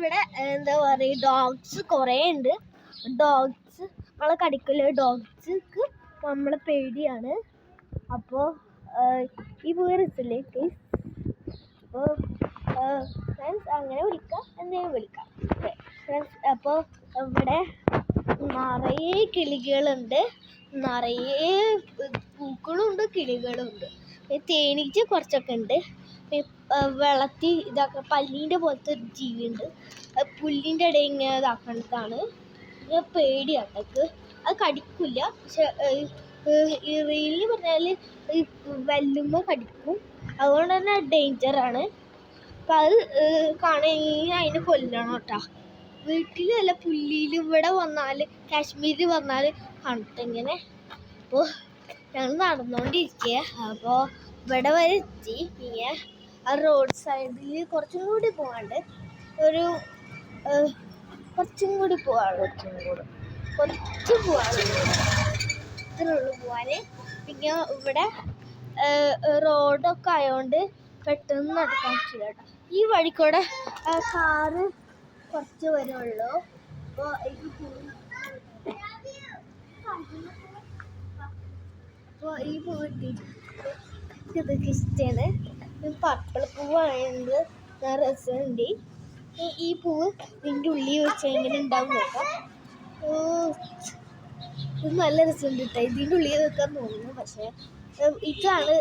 ഇവിടെ എന്താ പറയുക ഡോഗ്സ് കുറേ ഉണ്ട്. ഡോഗ്സ് നമ്മളെ കടിക്കില്ല. ഡോഗ്സ്ക്ക് നമ്മളെ പേടിയാണ്. അപ്പോൾ ഈ വീറില്ലേ അപ്പോൾ ഫ്രണ്ട്സ് അങ്ങനെ വിളിക്കാം, എന്തെങ്കിലും വിളിക്കാം. ഫ്രണ്ട്സ് അപ്പോൾ ഇവിടെ നിറയെ കിളികളുണ്ട്, നിറയെ പൂക്കളുണ്ട്, കിളികളുണ്ട്. തേനീച്ച കുറച്ചൊക്കെ ഉണ്ട്. വെള്ളത്തിൽ ഇതാക്കുക പല്ലീൻ്റെ പോലത്തെ ഒരു ജീവിയുണ്ട്. പുല്ലിൻ്റെ ഇടയിൽ ഇങ്ങനെ ഇതാക്കുന്നതാണ്. പേടിയാട്ടക്ക് അത് കടിക്കില്ല. പക്ഷെ ഈ റീലിൽ പറഞ്ഞാൽ വെല്ലുമ്പോൾ കടിക്കും. അതുകൊണ്ട് തന്നെ ഡേഞ്ചറാണ്. അപ്പം അത് കാണുകയാണെങ്കിൽ അതിനെ കൊല്ലണം കേട്ടോ. വീട്ടിലല്ല പുല്ലിയിൽ ഇവിടെ വന്നാൽ കാശ്മീരിൽ വന്നാൽ കണ്ടിട്ടിങ്ങനെ. അപ്പോൾ ഞങ്ങൾ നടന്നുകൊണ്ടിരിക്കുക. അപ്പോൾ ഇവിടെ വരെ എത്തി. പിന്നെ ആ റോഡ് സൈഡിൽ കുറച്ചും കൂടി പോകാണ്ട് കുറച്ചും കൂടി പോകാനുള്ളൂ. ഇത്രേ ഉള്ളൂ പോകാൻ. പിന്നെ ഇവിടെ റോഡൊക്കെ ആയതുകൊണ്ട് പെട്ടെന്ന് നടക്കാൻ പറ്റില്ല കേട്ടോ. ഈ വഴിക്കൂടെ കാറ് കുറച്ച് വരുള്ളൂ. അപ്പോൾ ഈ പൂ കിട്ടിയിട്ട് ഇതൊക്കെ ഇഷ്ടമാണ്. പർപ്പിൾ പൂവാണെങ്കിൽ രസമുണ്ട്. ഈ പൂവ് ഇതിൻ്റെ ഉള്ളിൽ വെച്ച് എങ്ങനെ ഉണ്ടാവും നോക്കാം. ഇത് നല്ല രസമുണ്ട് കേട്ടോ. ഇതിൻ്റെ ഉള്ളിൽ വെക്കാൻ തോന്നുന്നു. പക്ഷേ ഇതാണ്